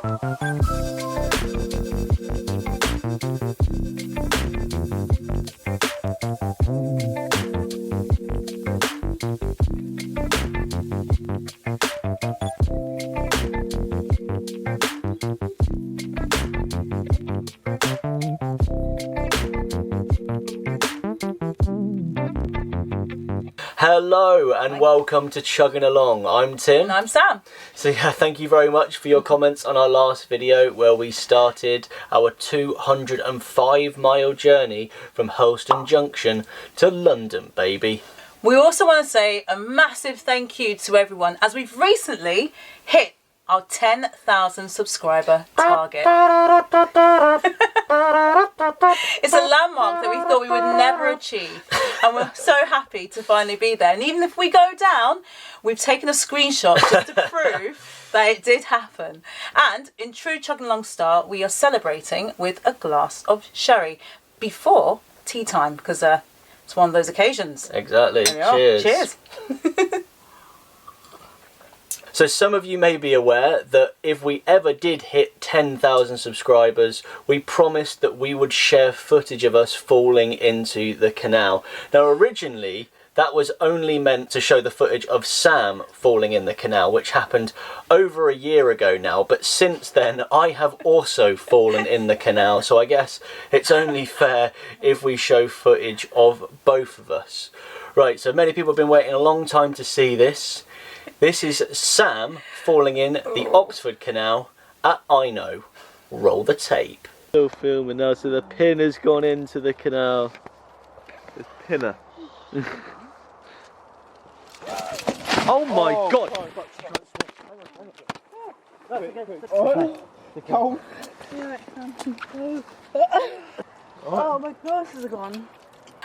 Hello and welcome to Chugging Along. I'm Tim. And I'm Sam. So yeah, thank you very much for your comments on our last video where we started our 205-mile journey from Hurlstone Junction to London, baby. We also want to say a massive thank you to everyone as we've recently hit our 10,000 subscriber target. It's a landmark that we thought we would never achieve, and we're so happy to finally be there. And even if we go down, we've taken a screenshot just to prove that it did happen. And in true Chugging Along style, we are celebrating with a glass of sherry before tea time, because it's one of those occasions. Exactly. Cheers. Cheers. So some of you may be aware that if we ever did hit 10,000 subscribers, we promised that we would share footage of us falling into the canal. Now originally, that was only meant to show the footage of Sam falling in the canal, which happened over a year ago now. But since then, I have also fallen in the canal. So I guess it's only fair if we show footage of both of us. Right, so many people have been waiting a long time to see this. This is Sam falling in the Oxford Canal at I Know. Roll the tape. Still filming now, so the pin has gone into the canal. It's pinner. Oh my god! Cold. Oh, my glasses are gone.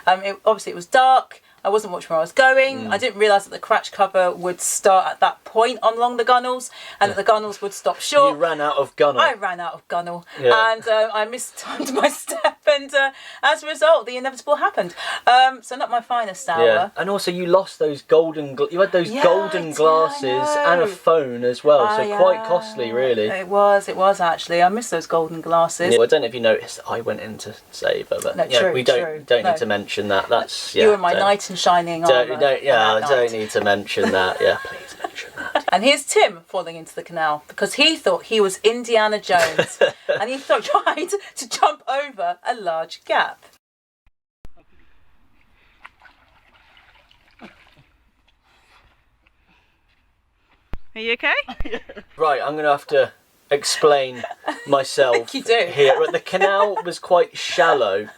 Obviously it was dark. I wasn't watching where I was going. I didn't realise that the crash cover would start at that point along the gunnels, and that the gunnels would stop short. You ran out of gunnel. I ran out of gunnel, and I mistimed my step, and as a result, the inevitable happened. So not my finest hour. Yeah, and also you lost those golden. You had those golden glasses and a phone as well, so quite costly, really. It was actually. I missed those golden glasses. Well, I don't know if you noticed, I went in to save her, but no, yeah, true, we don't need to mention that. That's you were my knight in shining armour. Don't need to mention that. Yeah, please mention that. And here's Tim falling into the canal because he thought he was Indiana Jones and he tried to jump over a large gap. Are you okay? Right, I'm going to have to explain myself You do. here. But the canal was quite shallow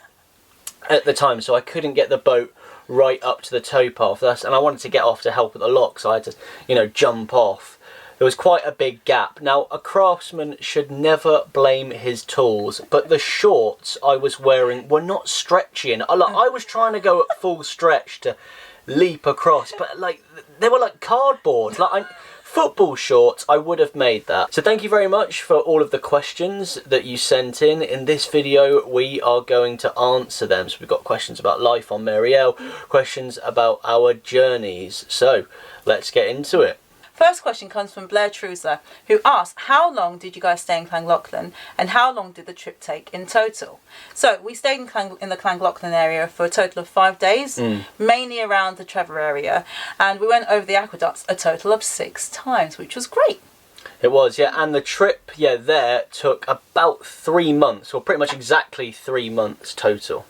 at the time, so I couldn't get the boat right up to the towpath, and I wanted to get off to help with the lock, so I had to, jump off. There was quite a big gap. Now, a craftsman should never blame his tools, but the shorts I was wearing were not stretchy enough. I was trying to go at full stretch to leap across, but they were like cardboard. Football shorts, I would have made that. So thank you very much for all of the questions that you sent in. In this video, we are going to answer them. So we've got questions about life on Marielle, questions about our journeys. So let's get into it. First question comes from Blair Truser, who asked, how long did you guys stay in Llangollen and how long did the trip take in total? So we stayed in the Llangollen area for a total of 5 days, mainly around the Trevor area, and we went over the aqueducts a total of 6 times, which was great. It was, yeah, and the trip, there took about 3 months, or pretty much exactly 3 months total.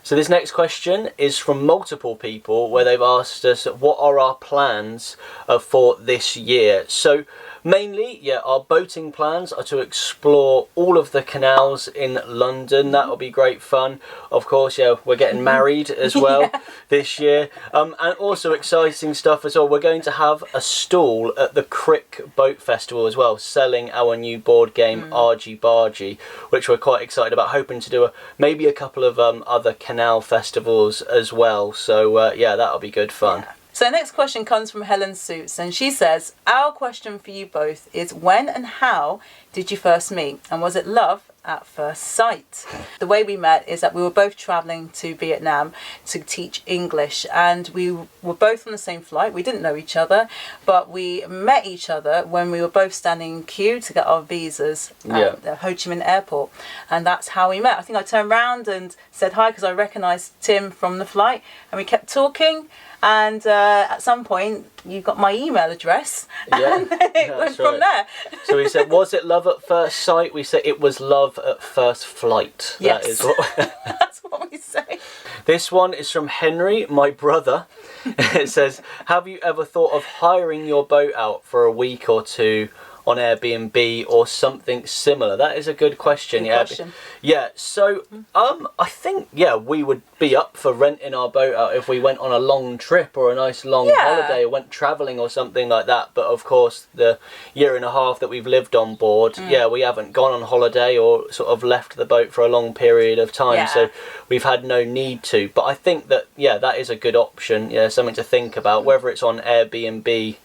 So this next question is from multiple people where they've asked us what are our plans for this year. So mainly, our boating plans are to explore all of the canals in London. That will be great fun. Of course, we're getting married as well this year. And also exciting stuff as well. We're going to have a stall at the Crick Boat Festival as well, selling our new board game Argy Bargy, which we're quite excited about, hoping to do maybe a couple of other canal festivals as well. So that'll be good fun. Yeah. So next question comes from Helen Suits, and she says, our question for you both is when and how did you first meet, and was it love at first sight. The way we met is that we were both travelling to Vietnam to teach English, and we were both on the same flight. We didn't know each other, but we met each other when we were both standing in queue to get our visas at the Ho Chi Minh airport, and that's how we met. I think I turned around and said hi because I recognised Tim from the flight, and we kept talking. And at some point, you got my email address, and then it went from there. So we said, was it love at first sight? We said it was love at first flight. Yes. That is what That's what we say. This one is from Henry, my brother. It says, have you ever thought of hiring your boat out for a week or two on Airbnb or something similar? That is a good question. Good question. Yeah, so I think we would be up for renting our boat out if we went on a long trip or a nice long holiday or went travelling or something like that. But of course, the year and a half that we've lived on board, we haven't gone on holiday or sort of left the boat for a long period of time, so we've had no need to. But I think that that is a good option. Yeah, something to think about, whether it's on Airbnb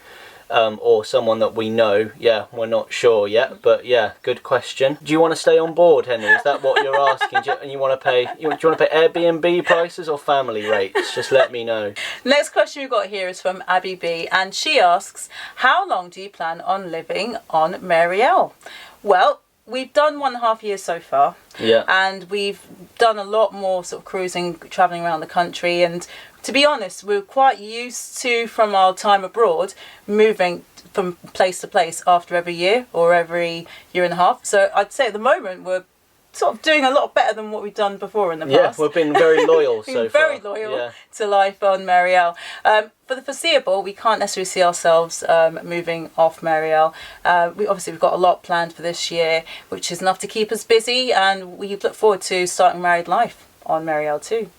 or someone that we know. We're not sure yet, but good question. Do you want to stay on board, Henry? Is that what you're asking? Do you want to pay? Do you want to pay Airbnb prices or family rates? Just let me know. Next question we've got here is from Abby B, and she asks, how long do you plan on living on Marielle? Well, we've done 1.5 years so far, and we've done a lot more sort of cruising, travelling around the country, and to be honest, we're quite used to, from our time abroad, moving from place to place after every year or every year and a half. So I'd say at the moment we're sort of doing a lot better than what we've done before in the past. Yeah, we've been very loyal so far. Very loyal to life on Marielle. For the foreseeable, we can't necessarily see ourselves moving off Marielle. We've got a lot planned for this year, which is enough to keep us busy, and we look forward to starting married life on Marielle too.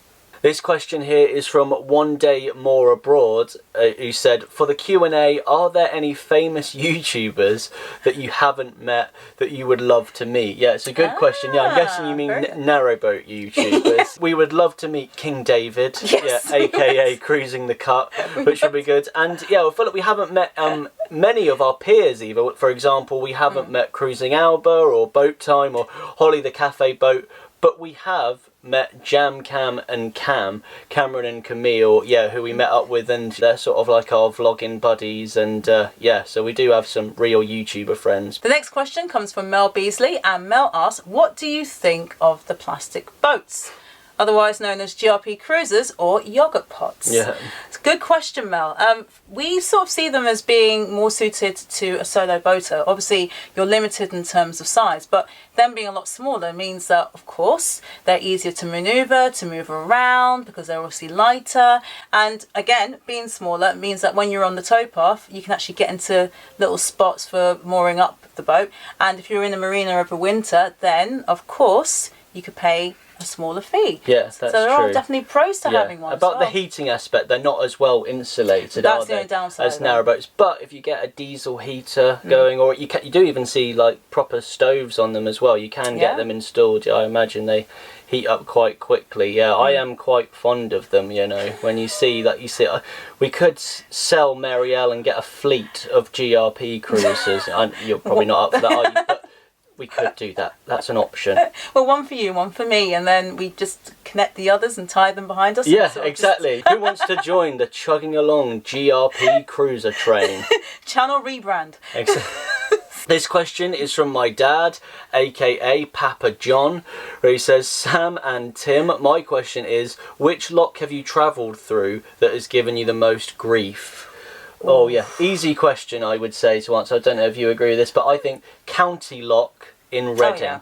This question here is from One Day More Abroad, who said, for the Q&A, are there any famous YouTubers that you haven't met that you would love to meet? Yeah, it's a good question. Yeah, I'm guessing you mean narrowboat YouTubers. We would love to meet King David, aka Cruising the Cut, which would be good. And I feel like we haven't met many of our peers either. For example, we haven't met Cruising Alba or Boat Time or Holly the Cafe Boat, but we have met Jam Cam and Cameron and Camille, who we met up with, and they're sort of like our vlogging buddies, and so we do have some real YouTuber friends. The next question comes from Mel Beasley, and Mel asks, what do you think of the plastic boats, otherwise known as GRP cruisers or yogurt pots? Yeah. It's a good question, Mel. We sort of see them as being more suited to a solo boater. Obviously, you're limited in terms of size, but them being a lot smaller means that, of course, they're easier to manoeuvre, to move around, because they're obviously lighter. And again, being smaller means that when you're on the towpath, you can actually get into little spots for mooring up the boat. And if you're in a marina over winter, then, of course, you could pay a smaller fee. Yes, that's true. So there true. are definitely pros to having one. About the heating aspect, they're not as well insulated, that's are the they, only downside as narrowboats. But if you get a diesel heater going, or you do even see like proper stoves on them as well. You can get them installed. I imagine they heat up quite quickly. I am quite fond of them. When you see that, we could sell Marielle and get a fleet of GRP cruisers. You're probably not up for that, are you? But we could do that. That's an option. Well, one for you, one for me, and then we just connect the others and tie them behind us. Yeah, exactly. Who wants to join the Chugging Along GRP cruiser train? Channel rebrand. Exactly. This question is from my dad, aka Papa John, where he says, Sam and Tim, my question is, which lock have you travelled through that has given you the most grief? Oh yeah, easy question I would say to answer. I don't know if you agree with this, but I think County Lock in Reading.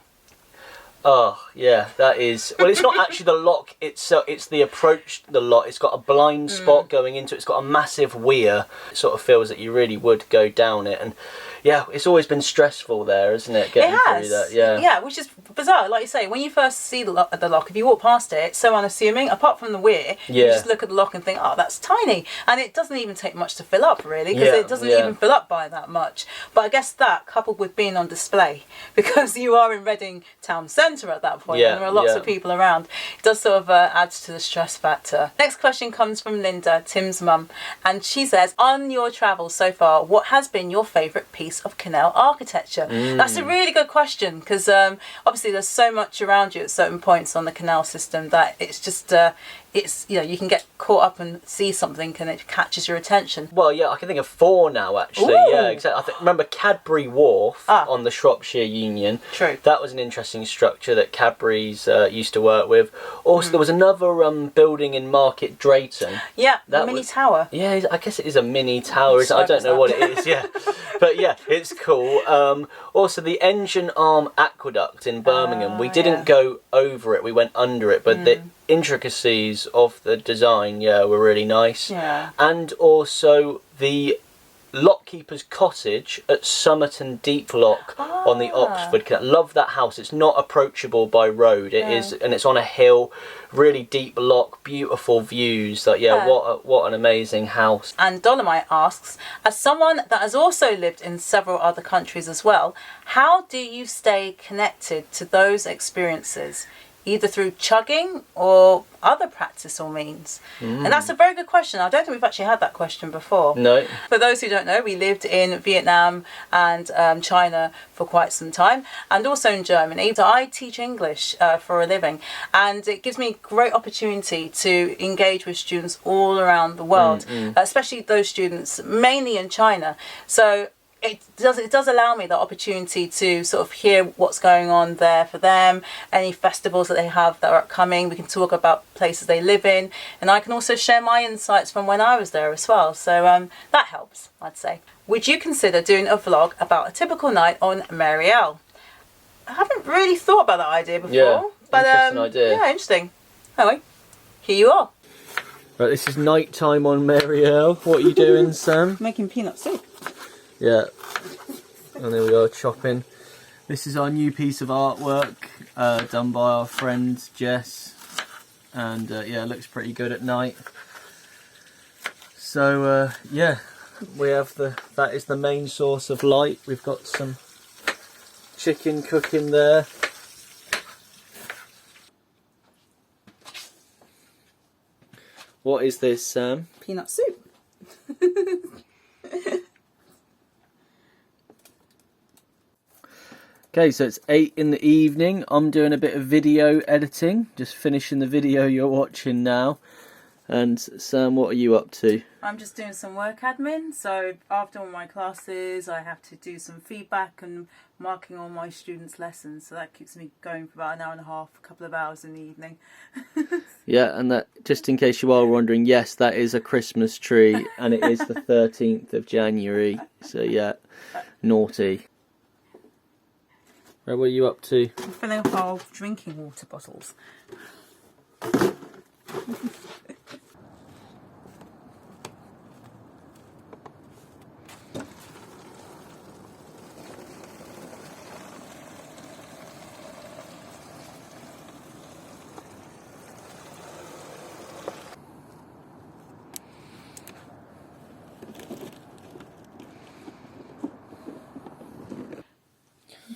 Oh yeah, that is. Well, it's not actually the lock itself. It's the approach to the lock. It's got a blind spot going into it. It's got a massive weir. It sort of feels that you really would go down it, and it's always been stressful there, isn't it? Getting through that. Yeah, which is bizarre. Like you say, when you first see the lock, if you walk past it, it's so unassuming. Apart from the weir, you just look at the lock and think, oh, that's tiny, and it doesn't even take much to fill up, really, because it doesn't even fill up by that much. But I guess that, coupled with being on display, because you are in Reading town centre at that point, and there are lots of people around, it does sort of add to the stress factor. Next question comes from Linda, Tim's mum, and she says, on your travels so far, what has been your favourite piece piece of canal architecture? That's a really good question, because obviously there's so much around you at certain points on the canal system that it's just it's, you know, you can get caught up and see something and it catches your attention. Well, yeah, I can think of 4 now, actually. Ooh. Yeah, exactly. Remember Cadbury Wharf on the Shropshire Union? True. That was an interesting structure that Cadbury's used to work with. Also, there was another building in Market Drayton. Yeah, That the mini was- tower. Yeah, I guess it is a mini tower. So I don't know what it bizarre. is, yeah. But yeah, it's cool. Also, the Engine Arm Aqueduct in Birmingham. We didn't go over it, we went under it. But the intricacies of the design, yeah, were really nice. Yeah. And also the Lockkeeper's Cottage at Somerton Deep Lock on the Oxford Canal. Love that house. It's not approachable by road. It is, and it's on a hill. Really deep lock, beautiful views. Like, yeah, what an amazing house. And Dolomite asks, as someone that has also lived in several other countries as well, how do you stay connected to those experiences, either through chugging or other practice or means? And that's a very good question. I don't think we've actually had that question before. No. For those who don't know, we lived in Vietnam and China for quite some time, and also in Germany. So I teach English for a living, and it gives me great opportunity to engage with students all around the world, especially those students mainly in China. So it does allow me the opportunity to sort of hear what's going on there for them, any festivals that they have that are upcoming. We can talk about places they live in, and I can also share my insights from when I was there as well. So that helps, I'd say. Would you consider doing a vlog about a typical night on Mary L? I haven't really thought about that idea before. Yeah, but interesting idea. Yeah, interesting. Anyway, here you are. Right, this is night time on Mary L. What are you doing, Sam? Making peanut soup. Yeah, and there we are chopping. This is our new piece of artwork done by our friend Jess, and yeah, it looks pretty good at night. So yeah, we have that is the main source of light. We've got some chicken cooking there. What is this, Sam? Peanut soup. Okay, so it's 8 in the evening. I'm doing a bit of video editing, just finishing the video you're watching now. And Sam, what are you up to? I'm just doing some work admin. So after all my classes, I have to do some feedback and marking all my students' lessons. So that keeps me going for about an hour and a half, a couple of hours in the evening. Yeah, and that, just in case you are wondering, yes, that is a Christmas tree, and it is the 13th of January. So yeah, naughty. Right, what are you up to? I'm filling up our drinking water bottles.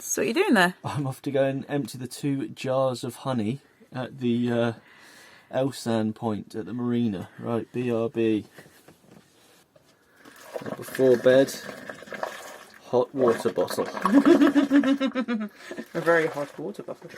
So what are you doing there? I'm off to go and empty the 2 jars of honey at the Elsan point at the marina. Right, BRB. Before bed, hot water bottle. A very hot water bottle.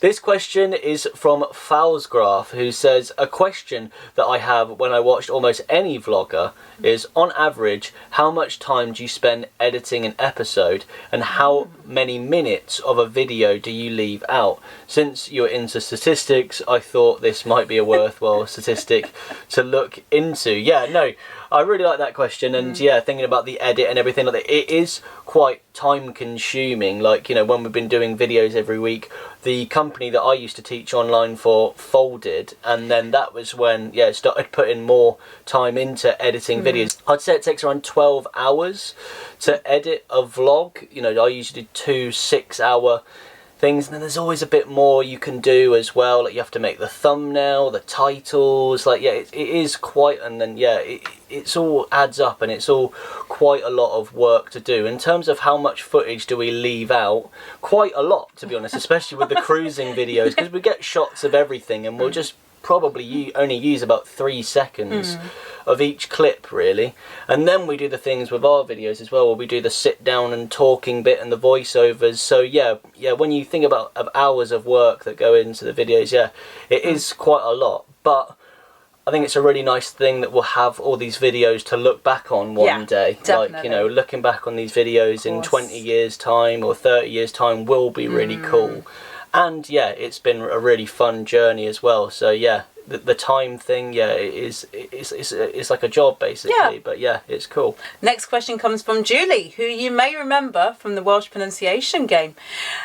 This question is from Fowlsgraph, who says, a question that I have when I watched almost any vlogger is, on average, how much time do you spend editing an episode, and how many minutes of a video do you leave out? Since you're into statistics, I thought this might be a worthwhile statistic to look into. Yeah, no, I really like that question, and yeah, thinking about the edit and everything like that, it is quite time consuming. Like, you know, when we've been doing videos every week, the company that I used to teach online for folded, and then that was when, yeah, started putting more time into editing videos. I'd say it takes around 12 hours to edit a vlog. You know, I usually do 2 6-hour things, and then there's always a bit more you can do as well. Like you have to make the thumbnail, the titles, like yeah, it is quite, and then yeah, it's all adds up, and it's all quite a lot of work to do. In terms of how much footage do we leave out, quite a lot, to be honest, especially with the cruising videos, because we get shots of everything, and we'll just probably only use about 3 seconds of each clip, really. And then we do the things with our videos as well, where we do the sit down and talking bit and the voiceovers. So yeah, when you think about hours of work that go into the videos, yeah, it is quite a lot. But I think it's a really nice thing that we'll have all these videos to look back on one day. Definitely. Like, you know, looking back on these videos in 20 years time or 30 years time will be really cool. And yeah, it's been a really fun journey as well. So yeah, the time thing, yeah, it's like a job basically. Yeah. But yeah, it's cool. Next question comes from Julie, who you may remember from the Welsh pronunciation game.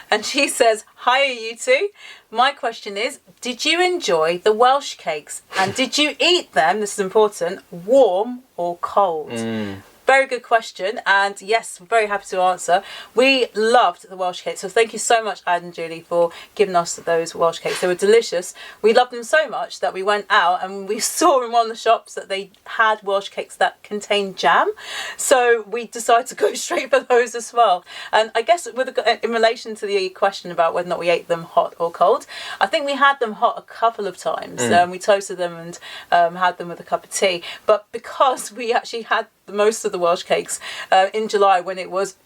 And she says, "Hiya you two. My question is, did you enjoy the Welsh cakes? And did you eat them," this is important, "warm or cold?" Very good question, and yes, we're very happy to answer. We loved the Welsh cakes, so thank you so much, Ad and Julie, for giving us those Welsh cakes. They were delicious. We loved them so much that we went out and we saw in one of the shops that they had Welsh cakes that contained jam, so we decided to go straight for those as well. And I guess in relation to the question about whether or not we ate them hot or cold, I think we had them hot a couple of times. We toasted them and had them with a cup of tea, but because we actually had most of the Welsh cakes in July when it was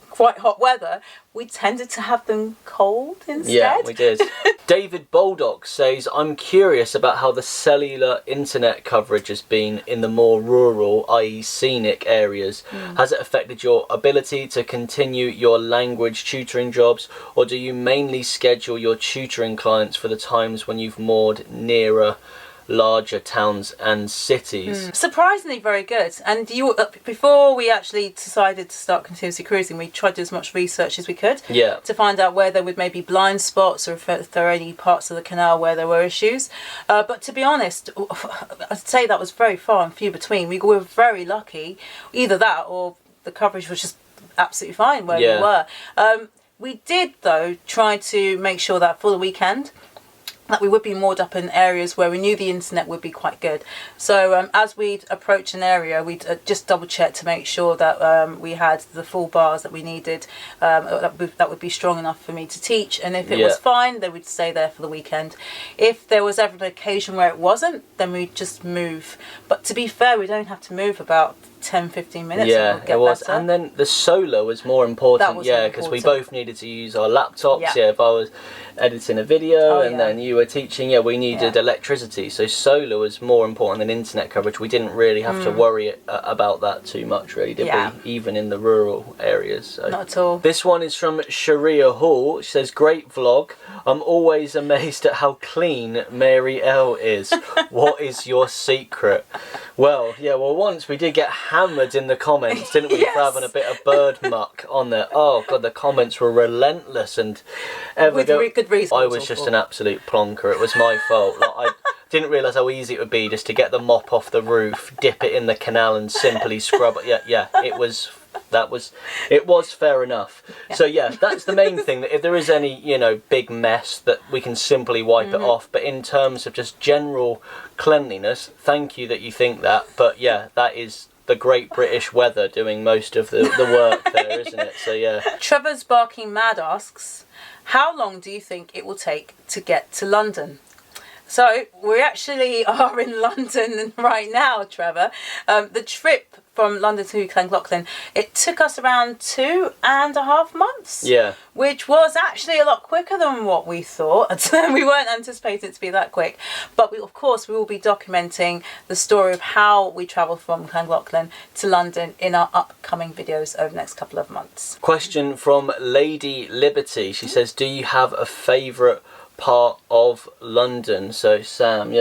quite hot weather, we tended to have them cold instead. Yeah, we did. David Baldock says, "I'm curious about how the cellular internet coverage has been in the more rural, i.e. scenic areas. Has it affected your ability to continue your language tutoring jobs, or do you mainly schedule your tutoring clients for the times when you've moored nearer larger towns and cities?" Surprisingly very good. And you, before we actually decided to start continuously cruising, we tried to do as much research as we could to find out where there would maybe blind spots, or if there are any parts of the canal where there were issues. But to be honest, I'd say that was very far and few between. We were very lucky, either that or the coverage was just absolutely fine where we were. We did though try to make sure that for the weekend that we would be moored up in areas where we knew the internet would be quite good. So as we'd approach an area, we'd just double check to make sure that we had the full bars that we needed, that would be strong enough for me to teach. And if it was fine, then we'd stay there for the weekend. If there was ever an occasion where it wasn't, then we'd just move. But to be fair, we don't have to move about 10-15 minutes. Yeah, it was. Better. And then the solar was more important, because we both needed to use our laptops. If I was editing a video then you were teaching, we needed electricity, so solar was more important than internet coverage. We didn't really have to worry about that too much, really, did we? Even in the rural areas. So. Not at all. This one is from Sharia Hall. She says, "Great vlog. I'm always amazed at how clean Mary L is. What is your secret?" Well, once we did get hammered in the comments, didn't we, for having a bit of bird muck on there. Oh god, the comments were relentless, and with good reason. I was just an absolute plonker. It was my fault. Like, I didn't realise how easy it would be just to get the mop off the roof, dip it in the canal, and simply scrub it. It was fair enough. So that's the main thing, that if there is any big mess, that we can simply wipe it off. But in terms of just general cleanliness, thank you that you think that, but that is the Great British weather doing most of the work there, isn't it? So Trevor's Barking Mad asks, "How long do you think it will take to get to London?" So we actually are in London right now, Trevor. The trip from London to Llangollen, it took us around 2.5 months. Which was actually a lot quicker than what we thought. We weren't anticipating it to be that quick. But of course, we will be documenting the story of how we travelled from Llangollen to London in our upcoming videos over the next couple of months. Question from Lady Liberty. She says, "Do you have a favourite part of London?" So Sam,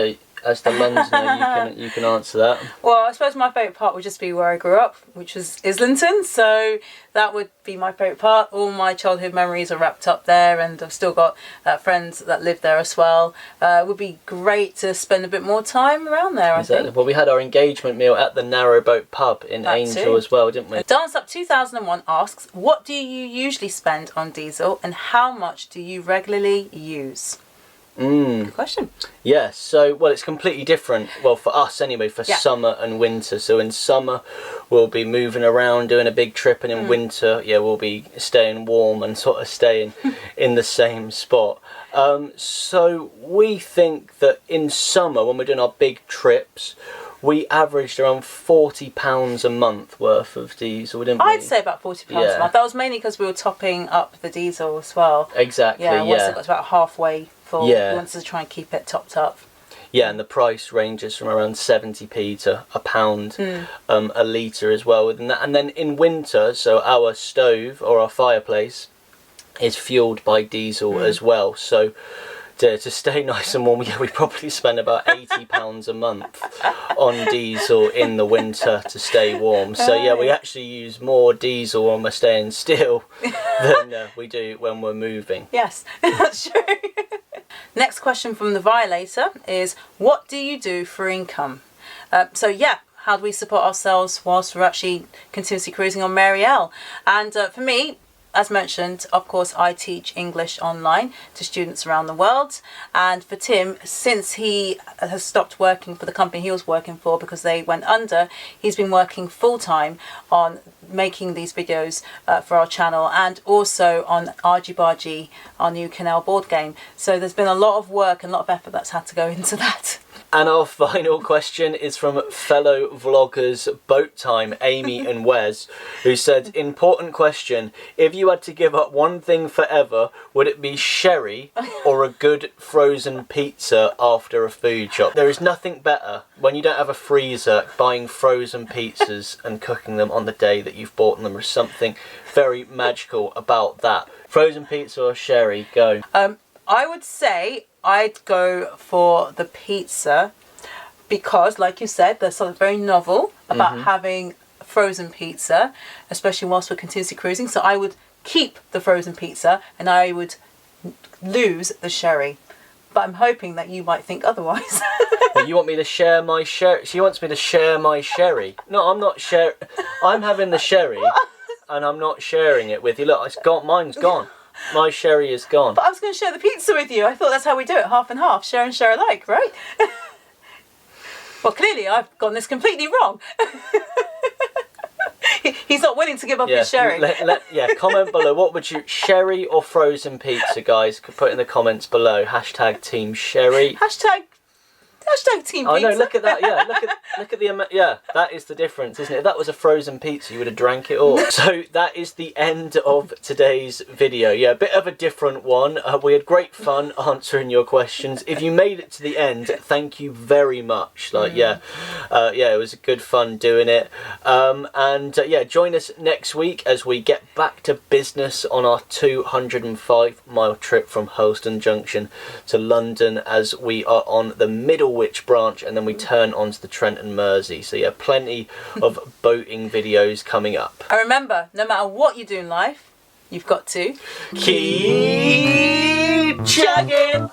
as the Londoner, you can answer that. Well, I suppose my favourite part would just be where I grew up, which was Islington. So that would be my favourite part. All my childhood memories are wrapped up there, and I've still got friends that live there as well. It would be great to spend a bit more time around there, I think. Well, we had our engagement meal at the Narrowboat pub in Angel as well, didn't we? Dance Up 2001 asks, what do you usually spend on diesel and how much do you regularly use? Good question. Yeah, so, well, it's completely different, well, for us anyway, for summer and winter. So in summer, we'll be moving around, doing a big trip, and in winter, we'll be staying warm and sort of staying in the same spot. So we think that in summer, when we're doing our big trips, we averaged around £40 a month worth of diesel, didn't we? I'd say about £40 a month. That was mainly because we were topping up the diesel as well. Exactly, once it got to about halfway full, we wanted to try and keep it topped up. Yeah, and the price ranges from around 70p to £1 a litre as well within that. And then in winter, so our stove or our fireplace is fuelled by diesel as well. So to stay nice and warm, we probably spend about £80 a month on diesel in the winter to stay warm. So we actually use more diesel when we're staying still than we do when we're moving. Yes, that's true. Next question from the Violator is, what do you do for income? How do we support ourselves whilst we're actually continuously cruising on Mary L? And for me, as mentioned, of course, I teach English online to students around the world. And for Tim, since he has stopped working for the company he was working for because they went under, he's been working full-time on making these videos for our channel and also on Argy Bargy, our new canal board game. So there's been a lot of work and a lot of effort that's had to go into that. And our final question is from fellow vloggers Boat Time, Amy and Wes, who said, important question, if you had to give up one thing forever, would it be sherry or a good frozen pizza after a food shop? There is nothing better when you don't have a freezer, buying frozen pizzas and cooking them on the day that you've bought them. There's something very magical about that. Frozen pizza or sherry, go. I would say I'd go for the pizza because, like you said, there's something very novel about having frozen pizza, especially whilst we're continuously cruising. So I would keep the frozen pizza and I would lose the sherry. But I'm hoping that you might think otherwise. Well, you want me to share my sherry? She wants me to share my sherry. No, I'm not sharing. I'm having the sherry and I'm not sharing it with you. Look, it's gone. Mine's gone. My sherry is gone. But I was going to share the pizza with you. I thought that's how we do it, half and half, share and share alike, right? Well, clearly I've gotten this completely wrong. He's not willing to give up his sherry. Comment below. What would you, sherry or frozen pizza, guys? Put in the comments below. Hashtag Team Sherry. Hashtag Team Pizza. I know, look at that, look at the amount, that is the difference, isn't it? If that was a frozen pizza, you would have drank it all. So that is the end of today's video. A bit of a different one. We had great fun answering your questions. If you made it to the end, thank you very much. It was good fun doing it. Join us next week as we get back to business on our 205-mile trip from Hurlstone Junction to London, as we are on the Middlewich branch and then we turn onto the Trent and Mersey. So plenty of boating videos coming up. And remember, no matter what you do in life, you've got to keep chugging.